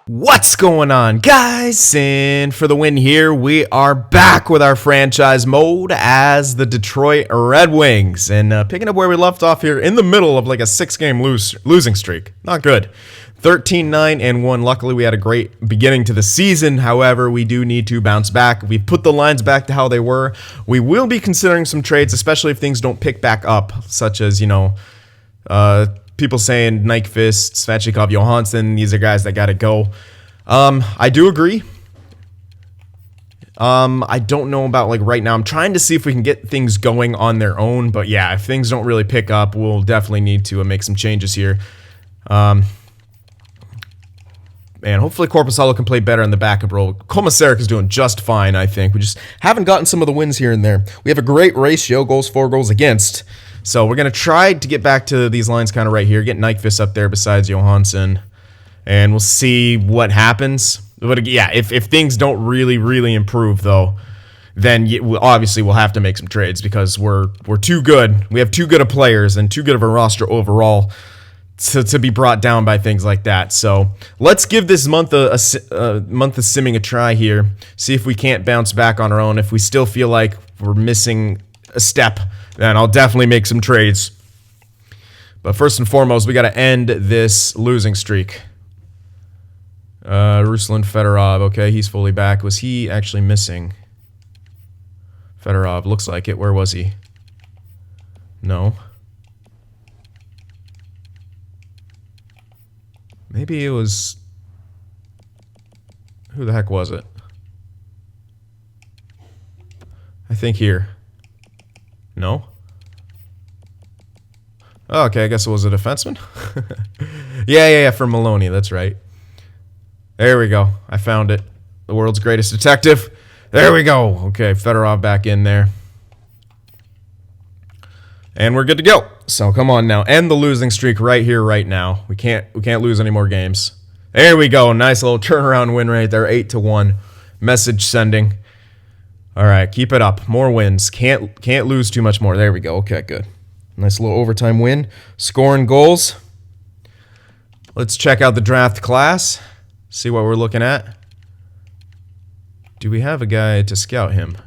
What's going on, guys? And for the win here, we are back with our franchise mode as the Detroit Red Wings. And picking up where we left off here in the middle of like a 6-game losing streak. Not good. 13-9-1. Luckily, we had a great beginning to the season. However, we do need to bounce back. We've put the lines back to how they were. We will be considering some trades, especially if things don't pick back up, such as, people saying Nyquist, Svechnikov, Johansson, these are guys that got to go. I do agree. I don't know about like right now. I'm trying to see if we can get things going on their own. But yeah, if things don't really pick up, we'll definitely need to make some changes here. And hopefully Korpisalo can play better in the backup role. Komisarek is doing just fine, I think. We just haven't gotten some of the wins here and there. We have a great ratio, goals for, goals against. So we're going to try to get back to these lines kind of right here. Get Nyquist up there besides Johansson. And we'll see what happens. But yeah, if things don't really improve, though, then obviously we'll have to make some trades because we're too good. We have too good of players and too good of a roster overall to be brought down by things like that. So let's give this month of simming a try here. See if we can't bounce back on our own. If we still feel like we're missing a step, then I'll definitely make some trades. But first and foremost, we got to end this losing streak. Ruslan Fedorov, okay, he's fully back. Was he actually missing? Fedorov, looks like it. Where was he? No. Maybe it was... Who the heck was it? I think here. No? Oh, okay, I guess it was a defenseman. Yeah, for Maloney, that's right. There we go. I found it. The world's greatest detective. There we go. Okay, Fedorov back in there. And we're good to go. So come on now. End the losing streak right here, right now. We can't lose any more games. There we go. Nice little turnaround win right there. 8-1. Message sending. All right, keep it up. More wins. Can't lose too much more. There we go. Okay, good. Nice little overtime win. Scoring goals. Let's check out the draft class. See what we're looking at. Do we have a guy to scout him?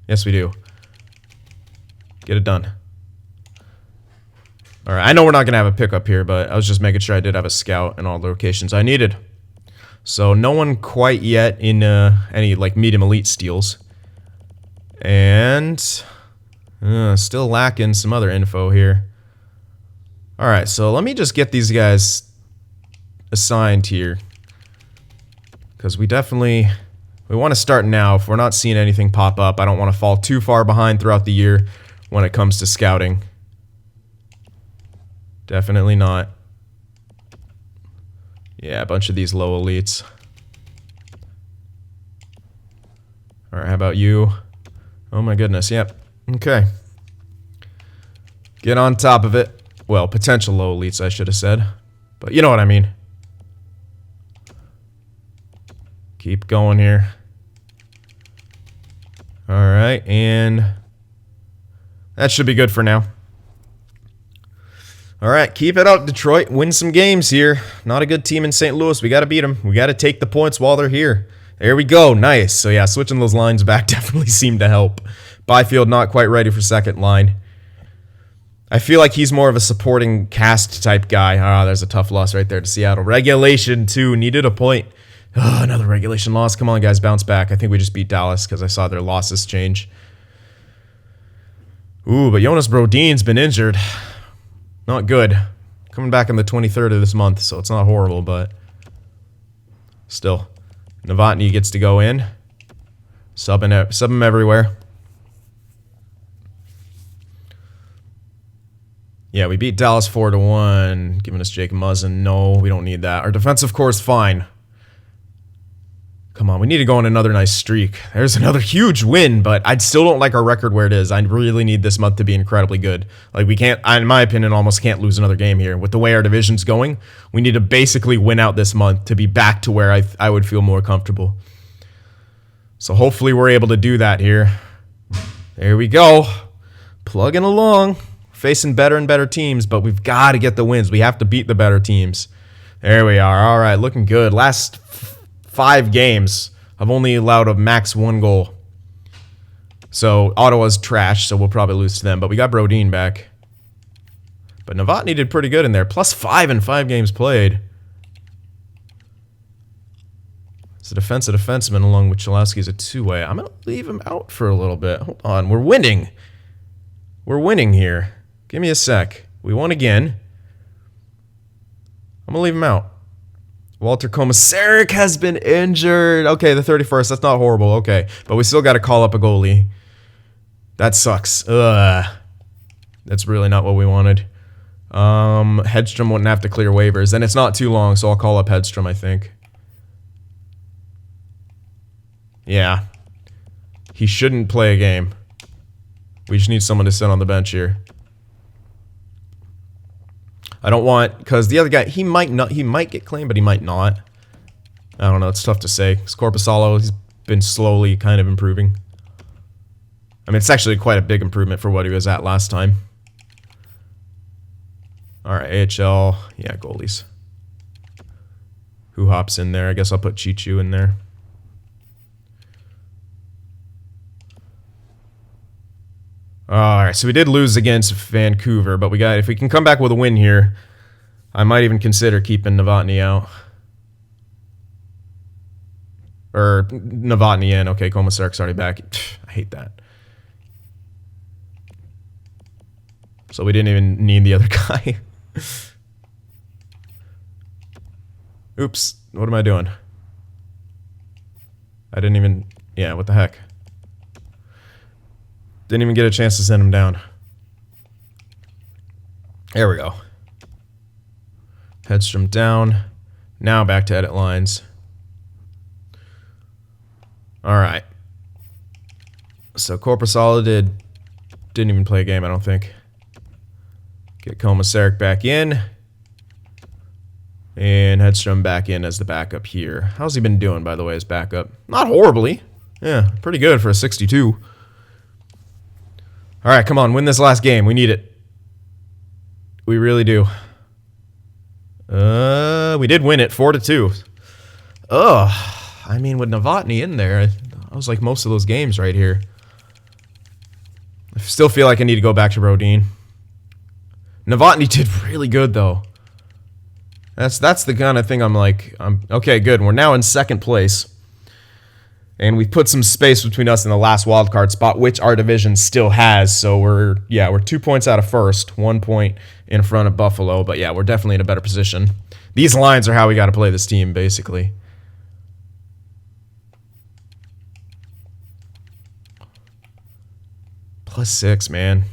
Yes, we do. Get it done. All right, I know we're not going to have a pickup here, but I was just making sure I did have a scout in all the locations I needed. So no one quite yet in any like medium elite steals. And still lacking some other info here. All right, so let me just get these guys assigned here. Because we want to start now. If we're not seeing anything pop up, I don't want to fall too far behind throughout the year when it comes to scouting. Definitely not. Yeah, a bunch of these low elites. All right, how about you? Oh my goodness, yep. Okay. Get on top of it. Well, potential low elites, I should have said. But you know what I mean. Keep going here. All right, and that should be good for now. All right, keep it up, Detroit. Win some games here. Not a good team in St. Louis. We got to beat them. We got to take the points while they're here. There we go. Nice. So, yeah, switching those lines back definitely seemed to help. Byfield not quite ready for second line. I feel like he's more of a supporting cast type guy. Ah, there's a tough loss right there to Seattle. Regulation, too. Needed a point. Oh, another regulation loss. Come on, guys. Bounce back. I think we just beat Dallas because I saw their losses change. Ooh, but Jonas Brodin's been injured. Not good. Coming back on the 23rd of this month, so it's not horrible, but still. Novotny gets to go in. Sub him everywhere. Yeah, we beat Dallas 4-1, giving us Jake Muzzin. No, we don't need that. Our defensive core is fine. Come on, we need to go on another nice streak. There's another huge win, but I still don't like our record where it is. I really need this month to be incredibly good. Like, we can't, in my opinion, almost can't lose another game here. With the way our division's going, we need to basically win out this month to be back to where I would feel more comfortable. So hopefully we're able to do that here. There we go. Plugging along. facing better and better teams, but we've got to get the wins. We have to beat the better teams. There we are. All right, looking good. Last 5 games, I've only allowed a max 1 goal. So Ottawa's trash, so we'll probably lose to them. But we got Brodin back. But Novotny did pretty good in there. +5 in 5 games played. It's a defenseman along with Chalowski's a 2-way. I'm going to leave him out for a little bit. Hold on. We're winning. We're winning here. Give me a sec. We won again. I'm going to leave him out. Walter Komisarek has been injured. Okay, the 31st. That's not horrible. Okay. But we still got to call up a goalie. That sucks. Ugh. That's really not what we wanted. Hedstrom wouldn't have to clear waivers. And it's not too long, so I'll call up Hedstrom, I think. Yeah. He shouldn't play a game. We just need someone to sit on the bench here. I don't want, because the other guy, he might get claimed, but he might not. I don't know, it's tough to say. Korpisalo, he's been slowly kind of improving. I mean, it's actually quite a big improvement for what he was at last time. Alright, AHL, yeah, goalies. Who hops in there? I guess I'll put Chichu in there. Alright, so we did lose against Vancouver, but if we can come back with a win here, I might even consider keeping Novotny out. Or Novotny in. Okay, Komisarek's already back. I hate that. So we didn't even need the other guy. Oops, what am I doing? I didn't even... Yeah, what the heck? Didn't even get a chance to send him down. There we go. Hedstrom down. Now back to edit lines. Alright. So Korpisalo didn't even play a game, I don't think. Get Komisarek back in. And Hedstrom back in as the backup here. How's he been doing, by the way, as backup? Not horribly. Yeah, pretty good for a 62. Alright, come on, win this last game. We need it. We really do. We did win it, 4-2. Ugh. I mean, with Novotny in there, I was like most of those games right here. I still feel like I need to go back to Brodin. Novotny did really good, though. That's the kind of thing I'm like, okay, good. We're now in 2nd place. And we put some space between us and the last wildcard spot, which our division still has. So we're 2 points out of 1st, 1 point in front of Buffalo. But yeah, we're definitely in a better position. These lines are how we got to play this team, basically. +6, man.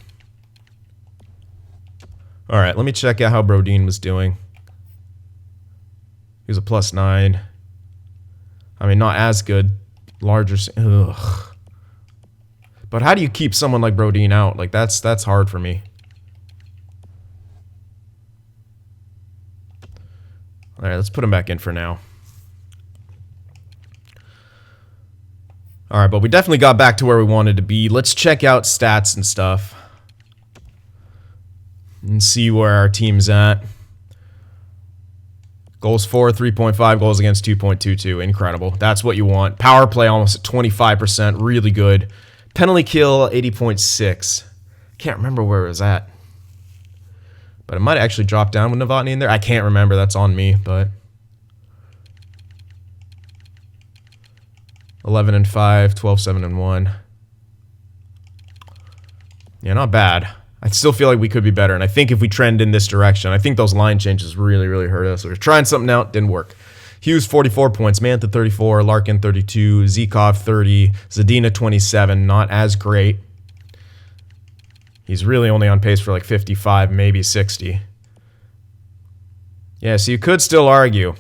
All right, let me check out how Brodin was doing. He was a +9. I mean, not as good. Larger. Ugh. But how do you keep someone like Brodin out? Like, that's hard for me. All right, let's put him back in for now. All right, but we definitely got back to where we wanted to be. Let's check out stats and stuff. And see where our team's at. Goals for, 3.5. Goals against, 2.22. Incredible. That's what you want. Power play almost at 25%. Really good. Penalty kill, 80.6. Can't remember where it was at. But it might have actually dropped down with Novotny in there. I can't remember. That's on me, but... 11-5, 12-7-1. Yeah, not bad. I still feel like we could be better, and I think if we trend in this direction, I think those line changes really, really hurt us. We were trying something out, didn't work. Hughes, 44 points. Mantha, 34. Larkin, 32. Zykov, 30. Zadina, 27. Not as great. He's really only on pace for like 55, maybe 60. Yeah, so you could still argue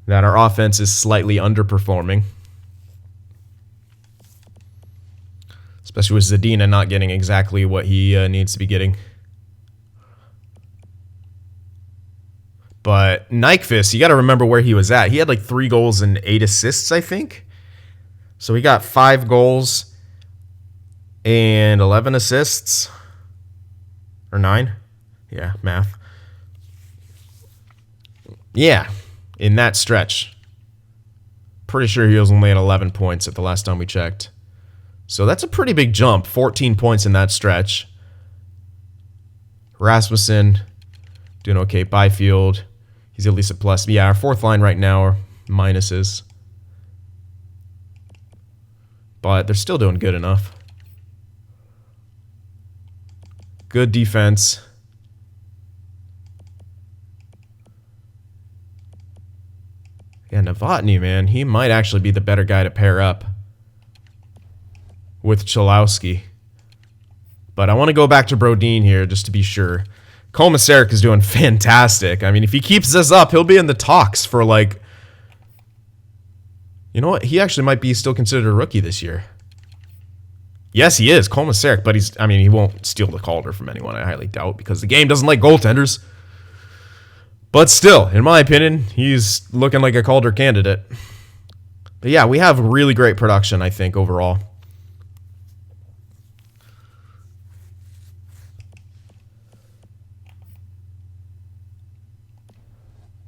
that our offense is slightly underperforming. Especially with Zadina not getting exactly what he needs to be getting. But Nyquist, you got to remember where he was at. He had like 3 goals and 8 assists, I think. So he got 5 goals and 11 assists. Or 9? Yeah, math. Yeah, in that stretch. Pretty sure he was only at 11 points at the last time we checked. So that's a pretty big jump. 14 points in that stretch. Rasmussen doing okay. Byfield, he's at least a plus. Yeah, our fourth line right now are minuses. But they're still doing good enough. Good defense. Yeah, Novotny, man, he might actually be the better guy to pair up with Cholowski. But I want to go back to Brodin here just to be sure. Komisarek is doing fantastic. I mean, if he keeps this up, he'll be in the talks for like... You know what? He actually might be still considered a rookie this year. Yes, he is, Komisarek, but he's... I mean, he won't steal the Calder from anyone, I highly doubt, because the game doesn't like goaltenders. But still, in my opinion, he's looking like a Calder candidate. But yeah, we have really great production, I think, overall.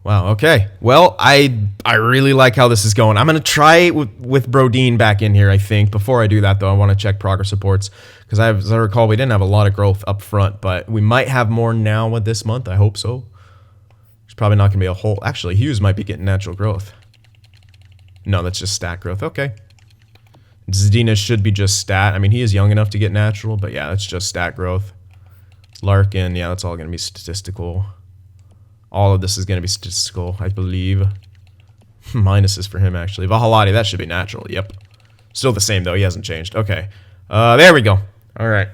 Wow, okay. Well, I really like how this is going. I'm going to try with Brodin back in here, I think. Before I do that, though, I want to check progress reports. Because as I recall, we didn't have a lot of growth up front. But we might have more now with this month. I hope so. There's probably not going to be a whole... Actually, Hughes might be getting natural growth. No, that's just stat growth. Okay. Zdina should be just stat. I mean, he is young enough to get natural. But yeah, that's just stat growth. Larkin, yeah, that's all going to be statistical. All of this is going to be statistical, I believe. Minuses for him, actually. Vahalati, that should be natural. Yep. Still the same, though. He hasn't changed. Okay. There we go. All right.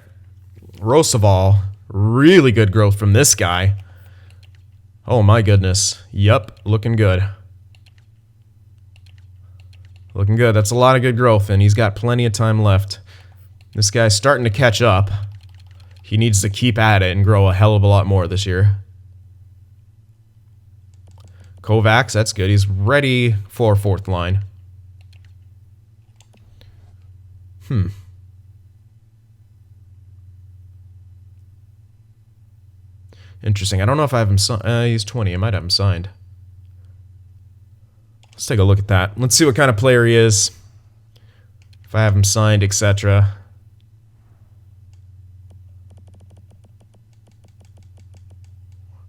Roosevelt. Really good growth from this guy. Oh, my goodness. Yep. Looking good. Looking good. That's a lot of good growth, and he's got plenty of time left. This guy's starting to catch up. He needs to keep at it and grow a hell of a lot more this year. Kovacs, that's good. He's ready for fourth line. Interesting. I don't know if I have him signed. He's 20. I might have him signed. Let's take a look at that. Let's see what kind of player he is. If I have him signed, etc.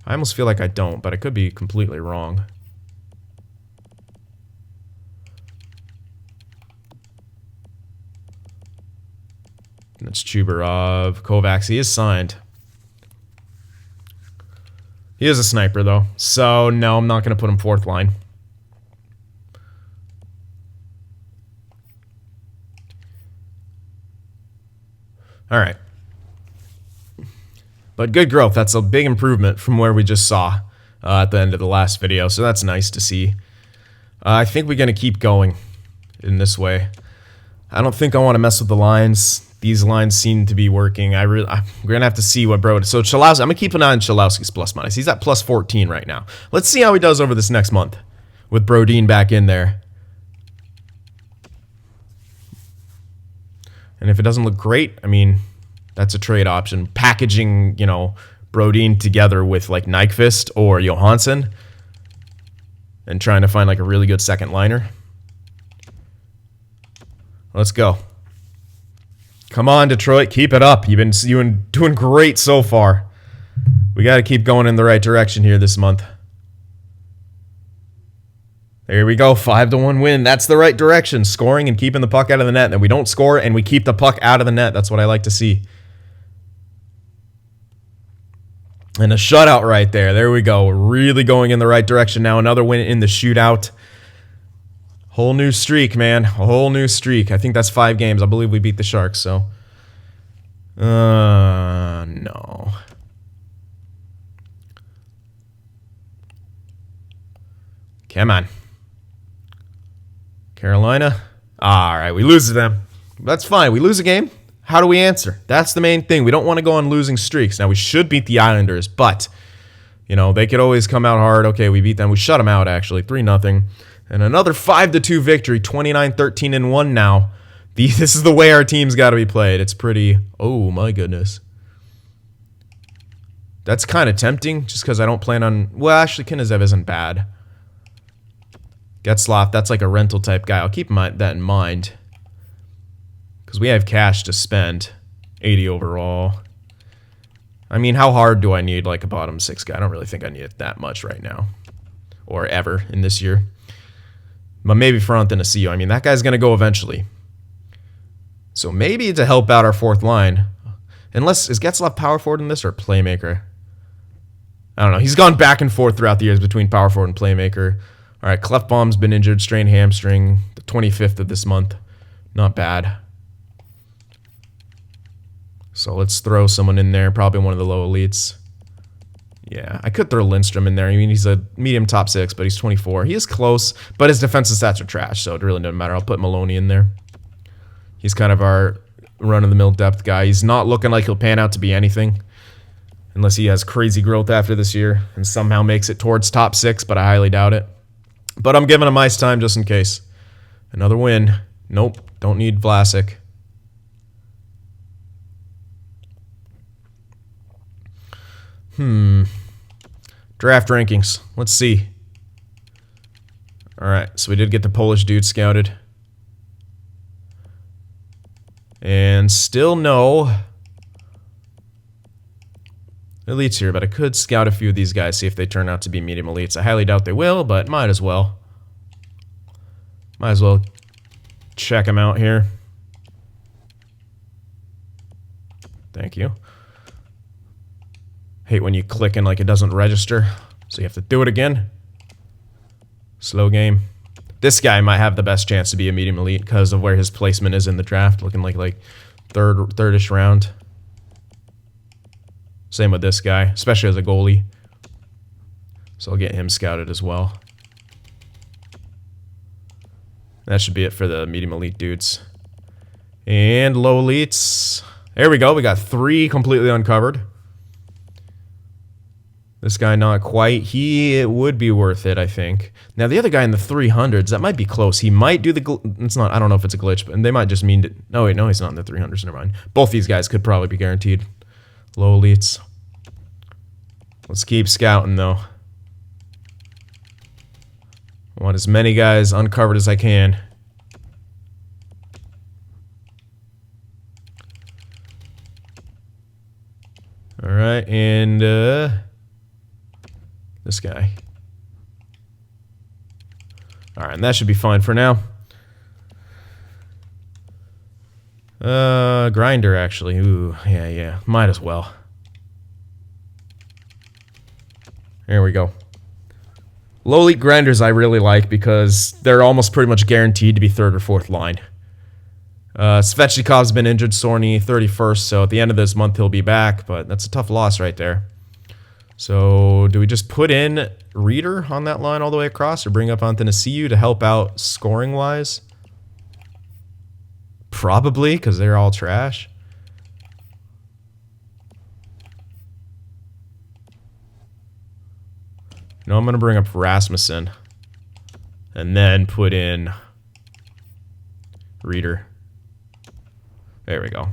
I almost feel like I don't, but I could be completely wrong. That's Chubarov. Kovacs, he is signed. He is a sniper, though. So, no, I'm not going to put him fourth line. All right. But good growth. That's a big improvement from where we just saw at the end of the last video. So that's nice to see. I think we're going to keep going in this way. I don't think I want to mess with the lines. These lines seem to be working. I'm going to have to see what So Cholowski, I'm going to keep an eye on Cholowski's plus minus. He's at plus 14 right now. Let's see how he does over this next month with Brodin back in there. And if it doesn't look great, I mean... That's a trade option. Packaging, you know, Brodin together with like Nyquist or Johansson and trying to find like a really good second liner. Let's go. Come on, Detroit. Keep it up. You've been doing great so far. We got to keep going in the right direction here this month. There we go. 5-1 win. That's the right direction. Scoring and keeping the puck out of the net. Then we don't score and we keep the puck out of the net. That's what I like to see. And a shutout right there. There we go. We're really going in the right direction now. Another win in the shootout. Whole new streak, man. A whole new streak. I think that's 5 games. I believe we beat the Sharks, so. No. Come on. Carolina. All right, we lose to them. That's fine. We lose a game. How do we answer? That's the main thing. We don't want to go on losing streaks. Now, we should beat the Islanders, but, you know, they could always come out hard. Okay, we beat them. We shut them out, actually, 3-0. And another 5-2 victory, 29-13-1 now. This is the way our team's got to be played. It's pretty... Oh, my goodness. That's kind of tempting, just because I don't plan on... Well, actually, Knizev isn't bad. Getzlaf, that's like a rental type guy. I'll keep that in mind. Because we have cash to spend. 80 overall. I mean, how hard do I need like a bottom 6 guy? I don't really think I need it that much right now. Or ever in this year. But maybe for Anthony. I mean, that guy's going to go eventually. So maybe to help out our fourth line. Unless, is Getzlaf power forward in this or playmaker? I don't know. He's gone back and forth throughout the years between power forward and playmaker. All right, Clefbaum's been injured, strained hamstring, the 25th of this month. Not bad. So let's throw someone in there, probably one of the low elites. Yeah, I could throw Lindstrom in there. I mean, he's a medium top 6, but he's 24. He is close, but his defensive stats are trash, so it really doesn't matter. I'll put Maloney in there. He's kind of our run-of-the-mill depth guy. He's not looking like he'll pan out to be anything. Unless he has crazy growth after this year and somehow makes it towards top 6, but I highly doubt it. But I'm giving him ice time just in case. Another win. Nope, don't need Vlasic. Draft rankings. Let's see. All right, so we did get the Polish dude scouted. And still no elites here, but I could scout a few of these guys, see if they turn out to be medium elites. I highly doubt they will, but might as well. Might as well check them out here. Thank you. Hate when you click and like it doesn't register, so you have to do it again. Slow game. This guy might have the best chance to be a medium elite because of where his placement is in the draft, looking like third-ish round. Same with this guy, especially as a goalie. So I'll get him scouted as well. That should be it for the medium elite dudes. And low elites. There we go. We got 3 completely uncovered. This guy not quite. It would be worth it, I think. Now the other guy in the 300s, that might be close. He might do the it's not. I don't know if it's a glitch, but they might just mean to. No wait, no, he's not in the 300s. Never mind. Both these guys could probably be guaranteed low elites. Let's keep scouting though. I want as many guys uncovered as I can. All right, and this guy. All right, and that should be fine for now. Grinder actually. Ooh, yeah, might as well. There we go. Low elite grinders I really like because they're almost pretty much guaranteed to be 3rd or 4th line. Svechnikov's been injured, Sorny, 31st, so at the end of this month he'll be back, but that's a tough loss right there. So do we just put in Reader on that line all the way across or bring up Anthony to help out scoring-wise? Probably, because they're all trash. No, I'm going to bring up Rasmussen and then put in Reader. There we go.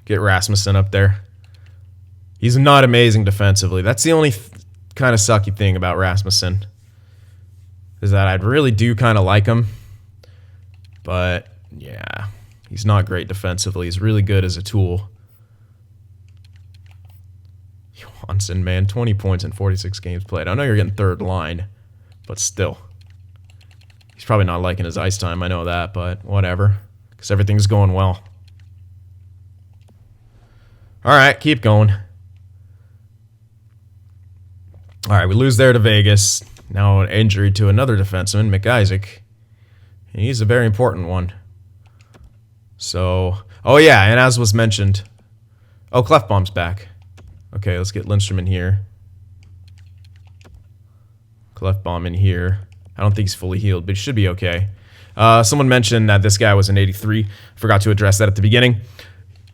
Get Rasmussen up there. He's not amazing defensively. That's the only kind of sucky thing about Rasmussen. Is that I really do kind of like him. But, yeah. He's not great defensively. He's really good as a tool. Johansson, man. 20 points in 46 games played. I know you're getting 3rd line. But still. He's probably not liking his ice time. I know that. But whatever. Because everything's going well. Alright, keep going. Alright, we lose there to Vegas. Now an injury to another defenseman, McIsaac. He's a very important one. So, oh yeah, and as was mentioned... Oh, Clefbaum's back. Okay, let's get Lindstrom in here. Clefbaum in here. I don't think he's fully healed, but he should be okay. Someone mentioned that this guy was an 83. Forgot to address that at the beginning.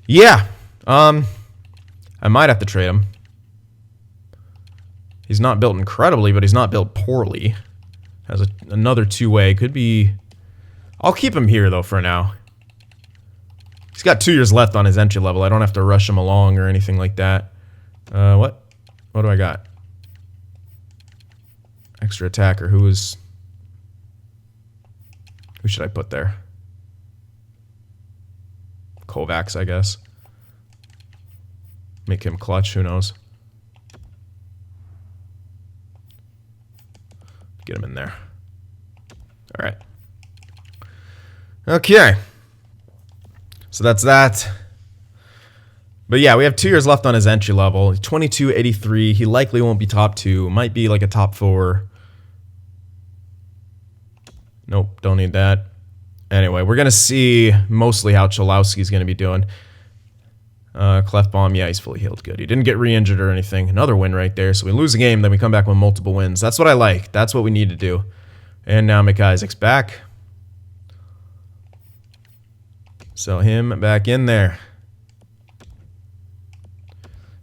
Yeah. I might have to trade him. He's not built incredibly, but he's not built poorly. Has another 2-way. Could be... I'll keep him here, though, for now. He's got 2 years left on his entry level. I don't have to rush him along or anything like that. What? What do I got? Extra attacker. Who should I put there? Kovacs, I guess. Make him clutch. Who knows? Get him in there. All right. Okay. So that's that. But yeah, we have 2 years left on his entry level. 22.83. He likely won't be top 2. Might be like a top 4. Nope, don't need that. Anyway, we're going to see mostly how Cholowski's going to be doing. Clefbaum, yeah, he's fully healed. Good. He didn't get re-injured or anything. Another win right there. So we lose a game, then we come back with multiple wins. That's what I like. That's what we need to do. And now McIsaac's back. So him back in there.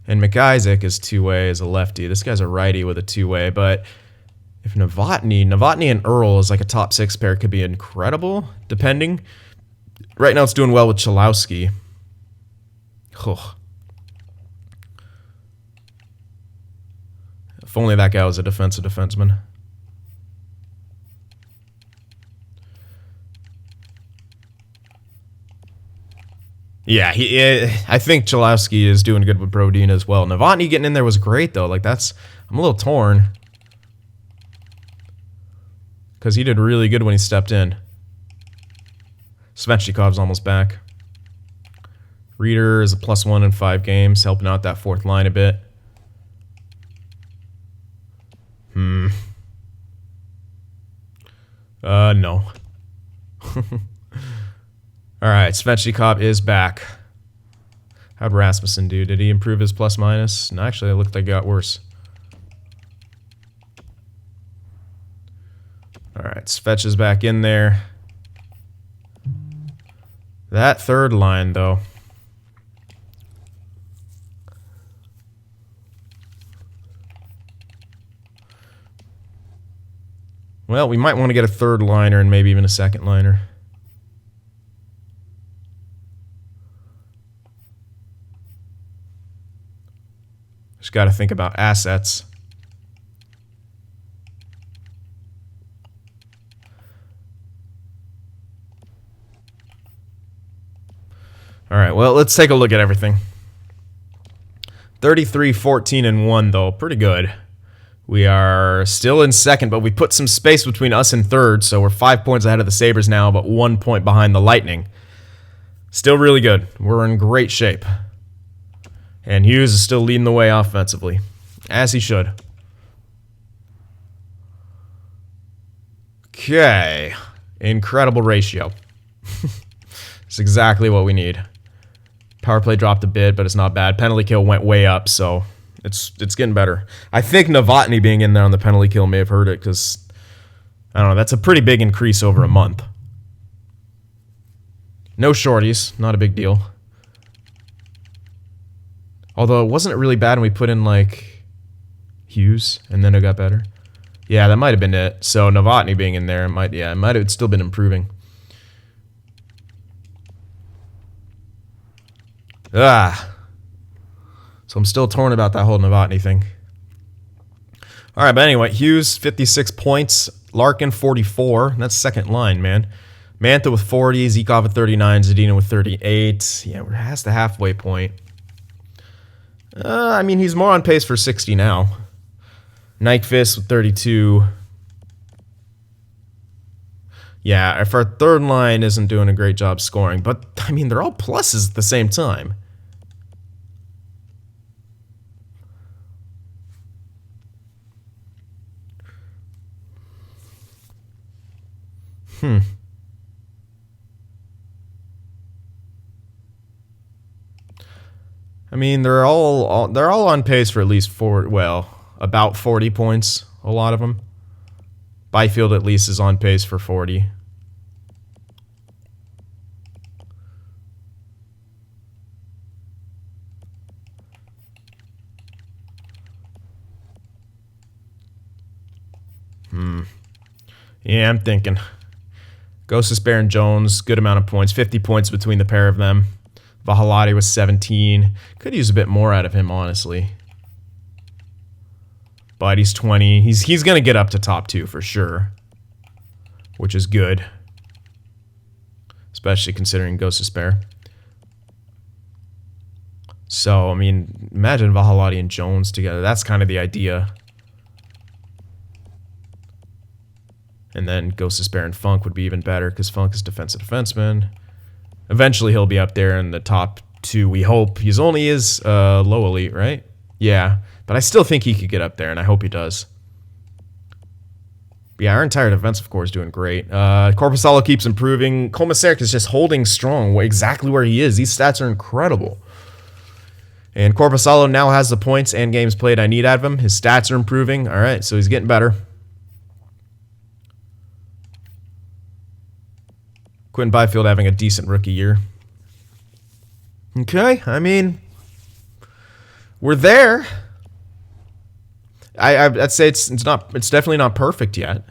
And McIsaac is two-way as a lefty. This guy's a righty with a two-way. But if Novotny and Earl is like a top 6 pair, could be incredible, depending. Right now it's doing well with Cholowski. Ugh. If only that guy was a defensive defenseman. Yeah, I think Cholowski is doing good with Brodin as well. Novotny getting in there was great, though. Like, I'm a little torn. Because he did really good when he stepped in. Svechnikov's almost back. Reeder is a +1 in 5 games, helping out that 4th line a bit. No. Alright, Svechnikov is back. How'd Rasmussen do? Did he improve his +-? No, actually, it looked like it got worse. Alright, Svech is back in there. That 3rd line, though. Well, we might want to get a 3rd liner and maybe even a 2nd liner. Just got to think about assets. All right, well, let's take a look at everything. 33, 14, and 1, though. Pretty good. We are still in 2nd, but we put some space between us and 3rd, so we're 5 points ahead of the Sabres now, but 1 point behind the Lightning. Still really good. We're in great shape. And Hughes is still leading the way offensively, as he should. Okay. Incredible ratio. It's exactly what we need. Power play dropped a bit, but it's not bad. Penalty kill went way up, so it's getting better. I think Novotny being in there on the penalty kill may have hurt it, because, I don't know, that's a pretty big increase over a month. No shorties, not a big deal. Although, wasn't it really bad when we put in, like, Hughes, and then it got better? Yeah, that might have been it. So, Novotny being in there, it might have still been improving. So I'm still torn about that whole Novotny thing. All right, but anyway, Hughes, 56 points. Larkin, 44. That's 2nd line, man. Mantha with 40. Zikov with 39. Zadina with 38. Yeah, we're past the halfway point. I mean, he's more on pace for 60 now. Nyquist with 32. Yeah, if our 3rd line isn't doing a great job scoring, but, I mean, they're all pluses at the same time. I mean, they're all on pace for at least about 40 points, a lot of them. Byfield at least is on pace for 40. Yeah, I'm thinking. Gostis, Baron Jones, good amount of points. 50 points between the pair of them. Vahalati was 17. Could use a bit more out of him, honestly. But he's 20. He's going to get up to top 2 for sure, which is good. Especially considering Ghost of Spare. So, I mean, imagine Vahalati and Jones together. That's kind of the idea. And then Ghost of Spare and Funk would be even better because Funk is defensive defenseman. Eventually, he'll be up there in the top 2, we hope. He's only is low elite, right? Yeah, but I still think he could get up there, and I hope he does. But yeah, our entire defensive core is doing great. Korpisalo keeps improving. Komisarek is just holding strong exactly where he is. These stats are incredible. And Korpisalo now has the points and games played I need out of him. His stats are improving. All right, so he's getting better. Quentin Byfield having a decent rookie year. Okay, I mean, we're there. I'd say it's definitely not perfect yet,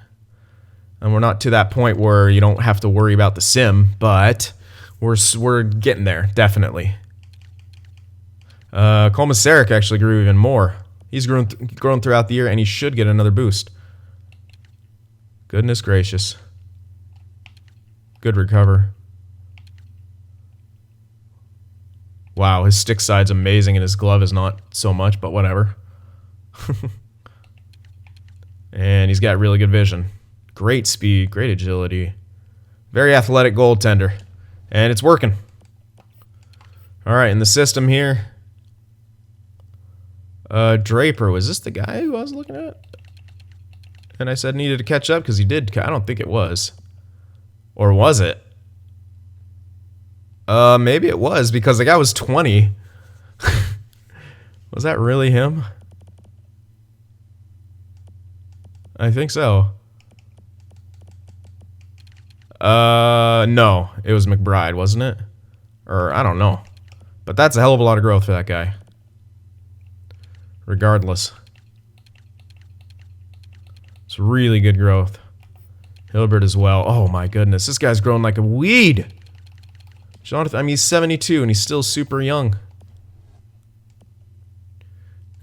and we're not to that point where you don't have to worry about the sim, but we're getting there definitely. Komisarek actually grew even more. He's grown throughout the year, and he should get another boost. Goodness gracious. Good recover. Wow, his stick side's amazing, and his glove is not so much, but whatever. And he's got really good vision. Great speed, great agility. Very athletic goaltender. And it's working. All right, in the system here. Draper, was this the guy who I was looking at? And I said needed to catch up because he did. I don't think it was. Or was it? Maybe it was because the guy was 20. Was that really him? I think so. No. It was McBride, wasn't it? Or, I don't know. But that's a hell of a lot of growth for that guy. Regardless. It's really good growth. Hilbert as well. Oh my goodness. This guy's growing like a weed. Jonathan, I mean, he's 72 and he's still super young.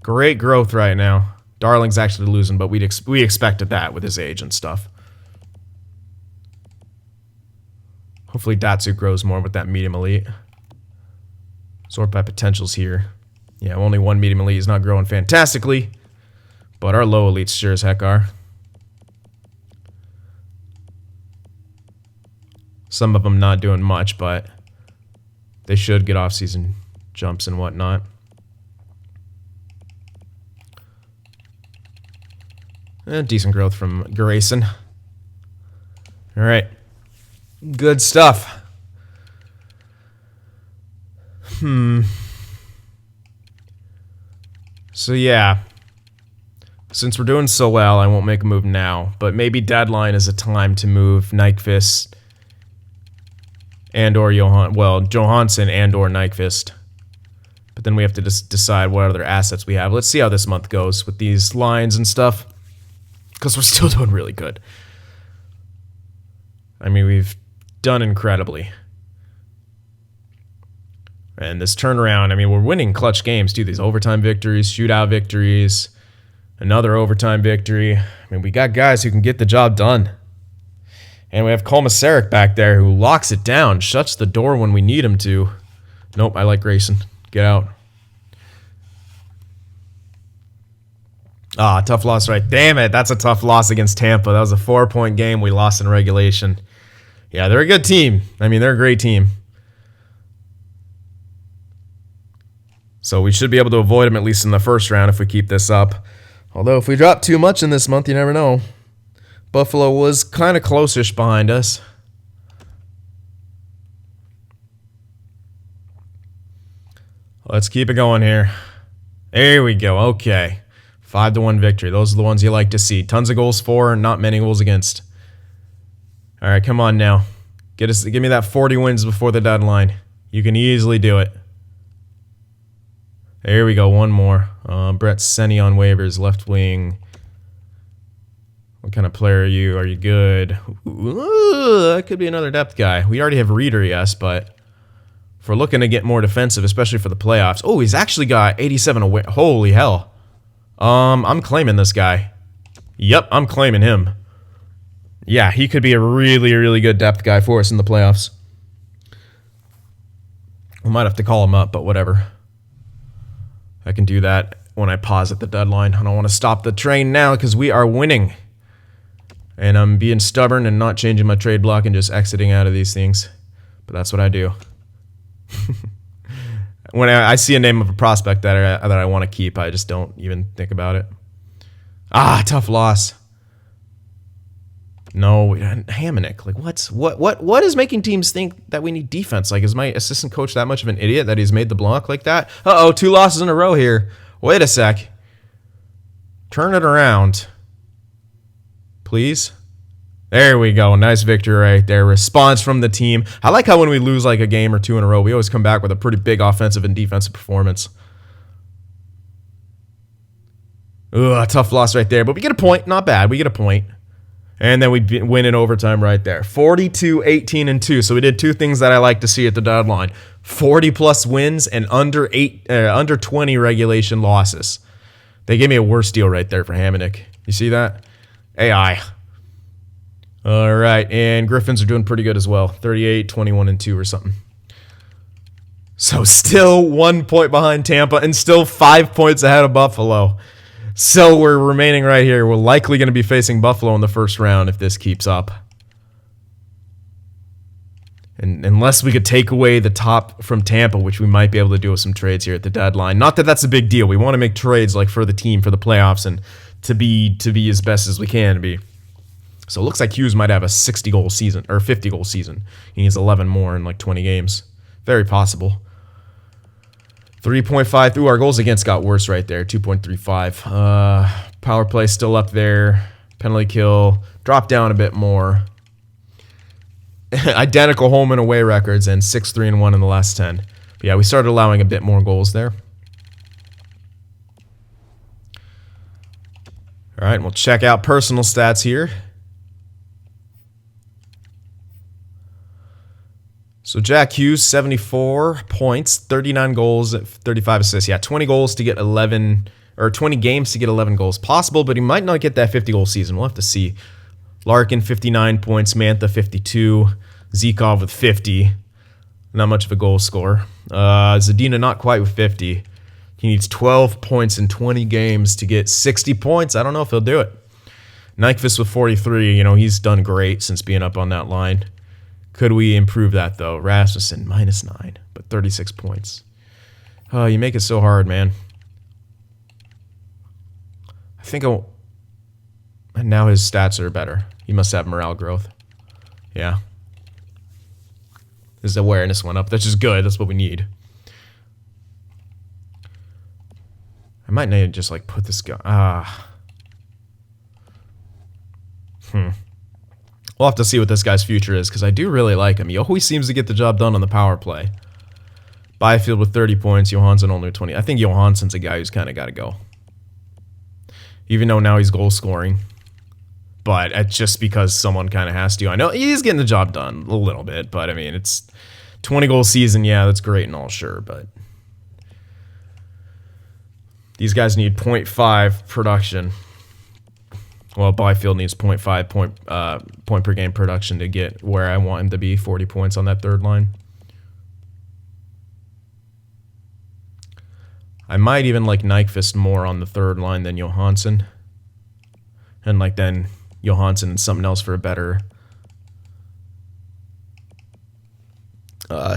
Great growth right now. Darling's actually losing, but we expected that with his age and stuff. Hopefully Datsyuk grows more with that medium elite. Sort by potentials here. Yeah, only one medium elite is not growing fantastically, but our low elites sure as heck are. Some of them not doing much, but they should get off-season jumps and whatnot. Decent growth from Grayson. All right. Good stuff. So yeah. Since we're doing so well, I won't make a move now, but maybe deadline is a time to move Nyquist and or Johansson and or Nyquist. But then we have to just decide what other assets we have. Let's see how this month goes with these lines and stuff. Because we're still doing really good. I mean, we've done incredibly. And this turnaround, I mean, we're winning clutch games, too. These overtime victories, shootout victories, another overtime victory. I mean, we got guys who can get the job done. And we have Komisarek back there who locks it down, shuts the door when we need him to. Nope, I like Grayson. Get out. Ah, tough loss, right? Damn it, that's a tough loss against Tampa. That was a 4-point game we lost in regulation. Yeah, they're a good team. I mean, they're a great team. So we should be able to avoid them at least in the first round if we keep this up. Although if we drop too much in this month, you never know. Buffalo was kind of close-ish behind us. Let's keep it going here. There we go. Okay. 5-1 victory. Those are the ones you like to see. Tons of goals for, not many goals against. All right, come on now. Give me that 40 wins before the deadline. You can easily do it. There we go. One more. Brett Seney on waivers, left wing. What kind of player are you? Are you good? Ooh, that could be another depth guy. We already have Reeder, yes, but if we're looking to get more defensive, especially for the playoffs. Oh, he's actually got 87 away. Holy hell. I'm claiming this guy. Yep, I'm claiming him. Yeah, he could be a really, really good depth guy for us in the playoffs. We might have to call him up, but whatever. I can do that when I pause at the deadline. I don't want to stop the train now because we are winning. And I'm being stubborn and not changing my trade block and just exiting out of these things. But that's what I do. When I see a name of a prospect that I want to keep, I just don't even think about it. Tough loss. No, Hamonic. Like, what is making teams think that we need defense? Like, is my assistant coach that much of an idiot that he's made the block like that? Uh-oh, 2 losses in a row here. Wait a sec. Turn it around. Please. There we go. Nice victory right there. Response from the team. I like how when we lose like a game or 2 in a row, we always come back with a pretty big offensive and defensive performance. Ugh, tough loss right there. But we get a point. Not bad. We get a point. And then we win in overtime right there. 42, 18, and 2. So we did 2 things that I like to see at the deadline. 40-plus wins and under 20 regulation losses. They gave me a worse deal right there for Hamonic. You see that? AI. All right, and Griffins are doing pretty good as well. 38, 21, and 2 or something. So still 1 point behind Tampa and still 5 points ahead of Buffalo. So we're remaining right here. We're likely going to be facing Buffalo in the first round if this keeps up. And unless we could take away the top from Tampa, which we might be able to do with some trades here at the deadline. Not that that's a big deal. We want to make trades like for the team, for the playoffs, and to be as best as we can be. So it looks like Hughes might have a 60-goal season, or 50-goal season. He needs 11 more in like 20 games. Very possible. 3.5. Our goals against got worse right there. 2.35. Power play still up there. Penalty kill dropped down a bit more. Identical home and away records and 6-3-1 in the last 10. But yeah, we started allowing a bit more goals there. All right, we'll check out personal stats here. So Jack Hughes, 74 points, 39 goals, 35 assists. Yeah, 20 goals to get 11, or 20 games to get 11 goals. Possible, but he might not get that 50-goal season. We'll have to see. Larkin, 59 points. Mantha, 52. Zikov with 50. Not much of a goal scorer. Zadina not quite with 50. He needs 12 points in 20 games to get 60 points. I don't know if he'll do it. Nyquist with 43. You know, he's done great since being up on that line. Could we improve that, though? Rasmussen, -9, but 36 points. Oh, you make it so hard, man. I think and now his stats are better. He must have morale growth. Yeah. His awareness went up. That's just good. That's what we need. I might need to just, like, put this guy... We'll have to see what this guy's future is, because I do really like him. He always seems to get the job done on the power play. Byfield with 30 points, Johansson only 20. I think Johansson's a guy who's kind of got to go. Even though now he's goal scoring. But it's just because someone kind of has to. I know he's getting the job done a little bit, but I mean, it's 20-goal season. Yeah, that's great and all, sure, but these guys need 0.5 production. Well, Byfield needs 0.5 point per game production to get where I want him to be, 40 points on that third line. I might even like Nyquist more on the third line than Johansson. And like then Johansson and something else for a better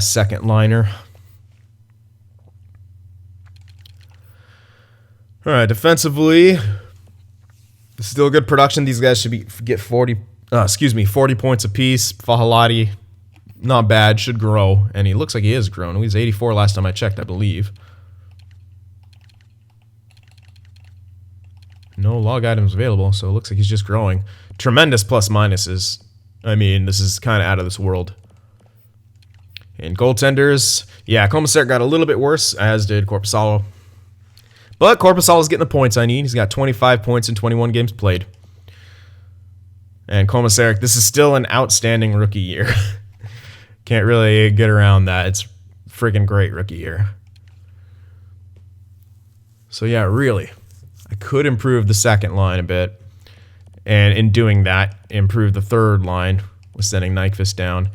second liner. All right, defensively, still good production. These guys should get 40 points apiece. Fahalati, not bad, should grow, and he looks like he is grown. He was 84 last time I checked, I believe. No log items available, so it looks like he's just growing. Tremendous plus minuses. I mean, this is kind of out of this world. And goaltenders, yeah, Commissar got a little bit worse, as did Korpisalo. But Korpisalo's getting the points I need. He's got 25 points in 21 games played. And Commissaric, this is still an outstanding rookie year. Can't really get around that. It's freaking great rookie year. So yeah, really, I could improve the second line a bit. And in doing that, improve the third line with sending Nyquist down.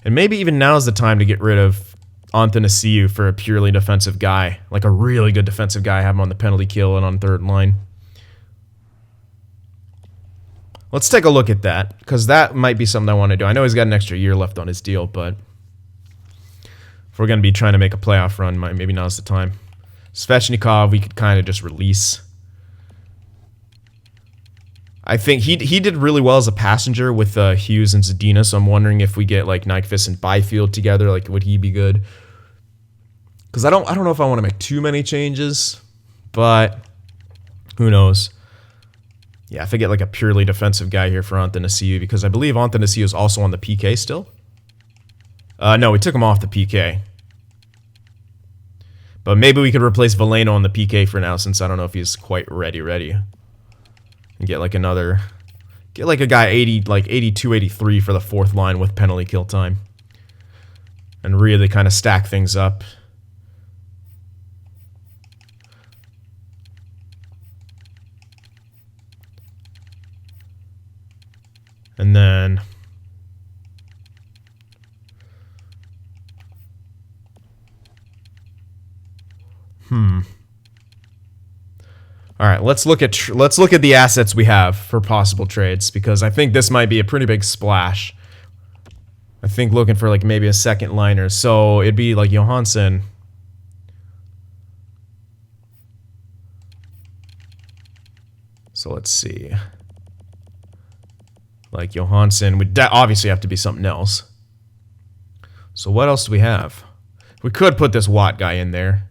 And maybe even now's the time to get rid of Anthony for a purely defensive guy. Like a really good defensive guy, have him on the penalty kill and on third line. Let's take a look at that, because that might be something I want to do. I know he's got an extra year left on his deal, but if we're going to be trying to make a playoff run, maybe now's the time. Svechnikov, we could kind of just release. I think he did really well as a passenger with Hughes and Zadina, so I'm wondering if we get like Nyquist and Byfield together, like would he be good? Because I don't know if I want to make too many changes, but who knows? Yeah, if I get like a purely defensive guy here for Anthony, because I believe Anthony is also on the PK still. No, we took him off the PK. But maybe we could replace Veleno on the PK for now, since I don't know if he's quite ready. And get like another, get like a guy 80, like 82, 83 for the fourth line with penalty kill time. And really kind of stack things up. And then all right, let's look at the assets we have for possible trades, because I think this might be a pretty big splash. I think looking for like maybe a second liner. So it'd be like Johansson. So let's see. Like Johansson would obviously have to be something else. So what else do we have? We could put this Watt guy in there.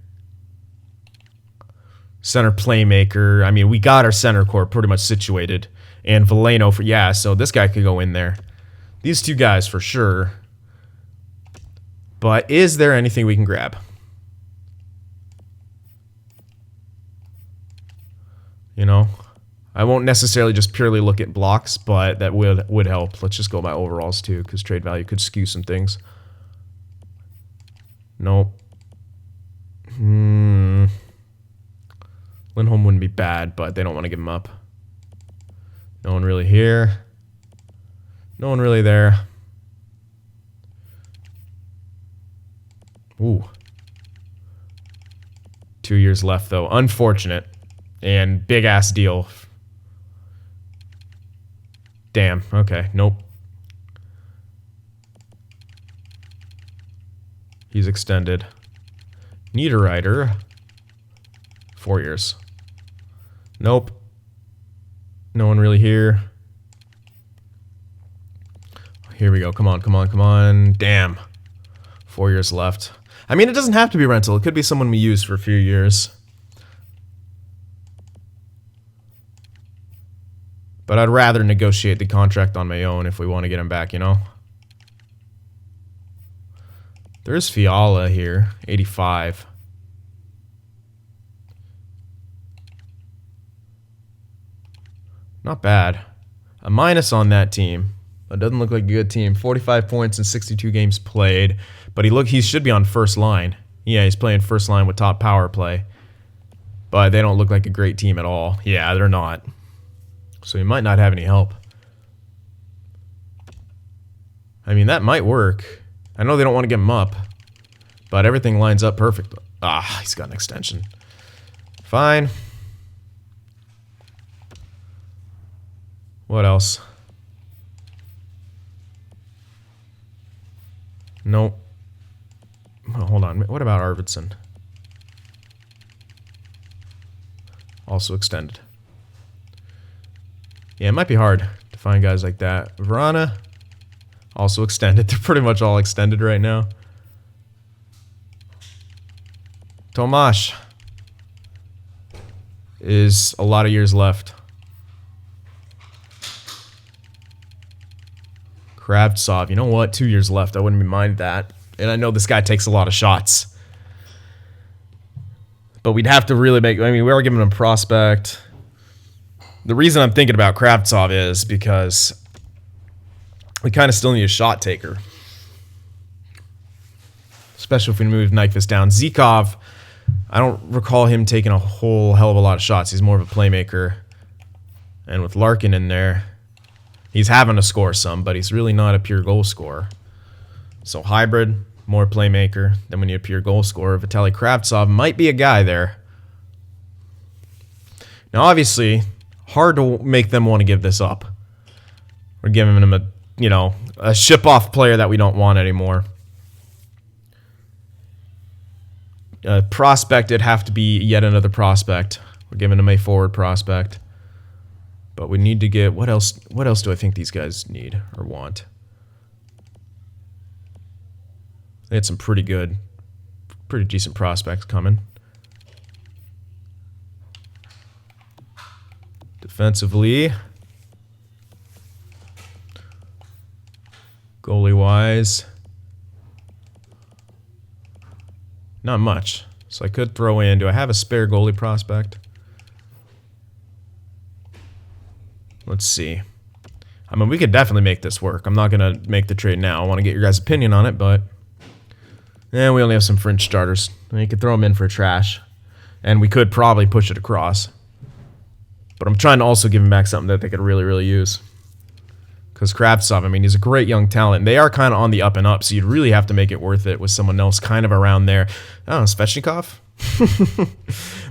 Center playmaker. I mean, we got our center core pretty much situated. And Veleno for, yeah, so this guy could go in there. These two guys for sure. But is there anything we can grab? You know? I won't necessarily just purely look at blocks, but that would help. Let's just go by overalls too, because trade value could skew some things. Nope. Lindholm wouldn't be bad, but they don't want to give him up. No one really here. No one really there. Ooh. 2 years left, though. Unfortunate. And big-ass deal. Damn. Okay. Nope. He's extended. Niederreiter. 4 years. Nope. No one really here. Here we go. Come on, come on, come on. Damn. 4 years left. I mean, it doesn't have to be rental. It could be someone we use for a few years. But I'd rather negotiate the contract on my own if we want to get him back, you know? There's Fiala here, 85. Not bad. A minus on that team. It doesn't look like a good team. 45 points in 62 games played. But he should be on first line. Yeah, he's playing first line with top power play. But they don't look like a great team at all. Yeah, they're not. So he might not have any help. I mean, that might work. I know they don't want to get him up. But everything lines up perfectly. Ah, he's got an extension. Fine. What else? Nope. Oh, hold on. What about Arvidsson? Also extended. Yeah, it might be hard to find guys like that. Vrana, also extended. They're pretty much all extended right now. Tomash is a lot of years left. Kravtsov, you know what? 2 years left. I wouldn't mind that. And I know this guy takes a lot of shots. But we'd have to really make... I mean, we are giving him a prospect. The reason I'm thinking about Kravtsov is because we kind of still need a shot taker. Especially if we move Nyquist down. Zykov, I don't recall him taking a whole hell of a lot of shots. He's more of a playmaker. And with Larkin in there, he's having to score some, but he's really not a pure goal scorer. So hybrid, more playmaker. Then we need a pure goal scorer. Vitaly Kravtsov might be a guy there. Now, obviously, hard to make them want to give this up. We're giving them a ship-off player that we don't want anymore. Prospect, it'd have to be yet another prospect. We're giving them a forward prospect. But we need to get... What else do I think these guys need or want? They had some pretty decent prospects coming. Defensively. Goalie-wise. Not much. So I could throw in... Do I have a spare goalie prospect? Let's see. I mean, we could definitely make this work. I'm not going to make the trade now. I want to get your guys' opinion on it, but... Yeah, we only have some fringe starters. I mean, you could throw them in for trash. And we could probably push it across. But I'm trying to also give them back something that they could really, really use. Because Kravtsov, I mean, he's a great young talent. They are kind of on the up and up, so you'd really have to make it worth it with someone else kind of around there. I don't know, Svechnikov?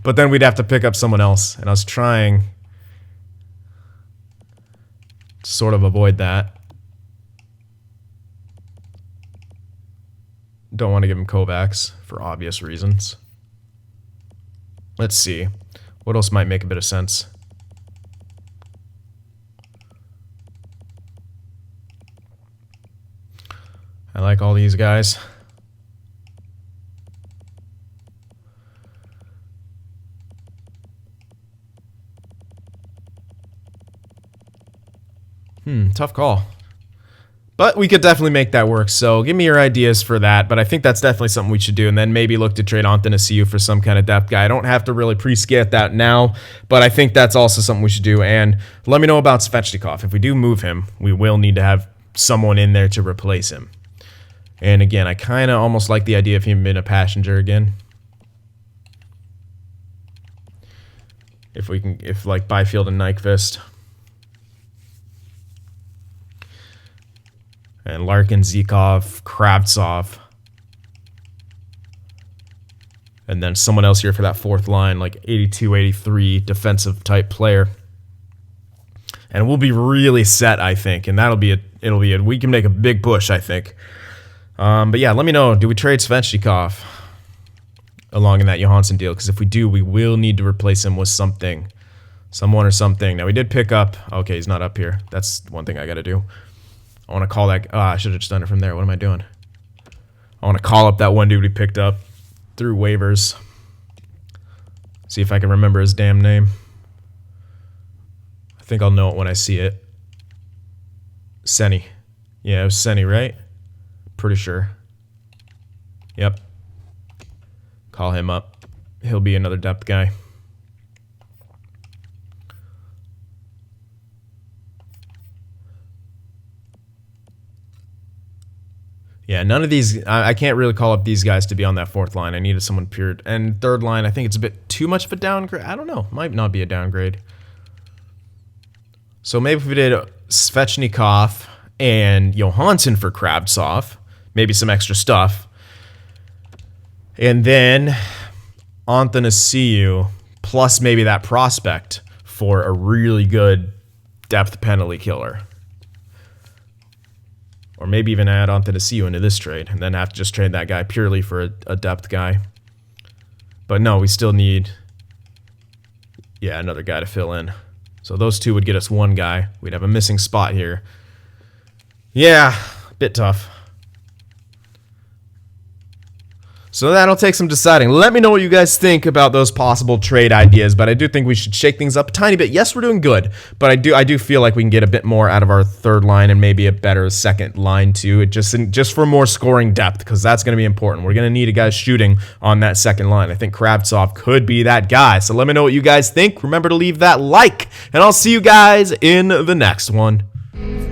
But then we'd have to pick up someone else. And I was trying to sort of avoid that. Don't want to give him Kovacs for obvious reasons. Let's see. What else might make a bit of sense? I like all these guys. Tough call. But we could definitely make that work, so give me your ideas for that. But I think that's definitely something we should do, and then maybe look to trade Antanasiu for some kind of depth guy. I don't have to really pre-skate that now, but I think that's also something we should do. And let me know about Svechnikov. If we do move him, we will need to have someone in there to replace him. And again, I kind of almost like the idea of him being a passenger again. If like Byfield and Nyquist. And Larkin, Zykov, Kravtsov. And then someone else here for that fourth line, like 82, 83 defensive type player. And we'll be really set, I think. And we can make a big push, I think. But yeah, let me know. Do we trade Svechnikov along in that Johansson deal? Because if we do, we will need to replace him with something. Someone or something. Now, we did pick up... Okay, he's not up here. That's one thing I got to do. I want to call that... I should have just done it from there. What am I doing? I want to call up that one dude we picked up through waivers. See if I can remember his damn name. I think I'll know it when I see it. Senny. Yeah, it was Senny, right? Pretty sure. Yep. Call him up. He'll be another depth guy. Yeah, none of these... I can't really call up these guys to be on that fourth line. I needed someone pure... And third line, I think it's a bit too much of a downgrade. I don't know. Might not be a downgrade. So maybe if we did Svechnikov and Johansson for Kravtsov, maybe some extra stuff. And then Antanasiu plus maybe that prospect for a really good depth penalty killer. Or maybe even add Antanasiu into this trade and then have to just trade that guy purely for a depth guy. But no, we still need, yeah, another guy to fill in. So those two would get us one guy. We'd have a missing spot here. Yeah, a bit tough. So that'll take some deciding. Let me know what you guys think about those possible trade ideas, but I do think we should shake things up a tiny bit. Yes, we're doing good, but I do feel like we can get a bit more out of our third line and maybe a better second line too. It just for more scoring depth, because that's going to be important. We're going to need a guy shooting on that second line. I think Kravtsov could be that guy. So let me know what you guys think. Remember to leave that like, and I'll see you guys in the next one.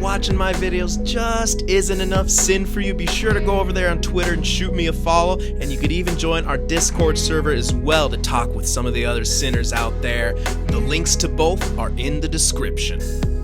watching my videos just isn't enough Cyn for you, be sure to go over there on Twitter and shoot me a follow, and you could even join our Discord server as well to talk with some of the other Cynners out there. The links to both are in the description.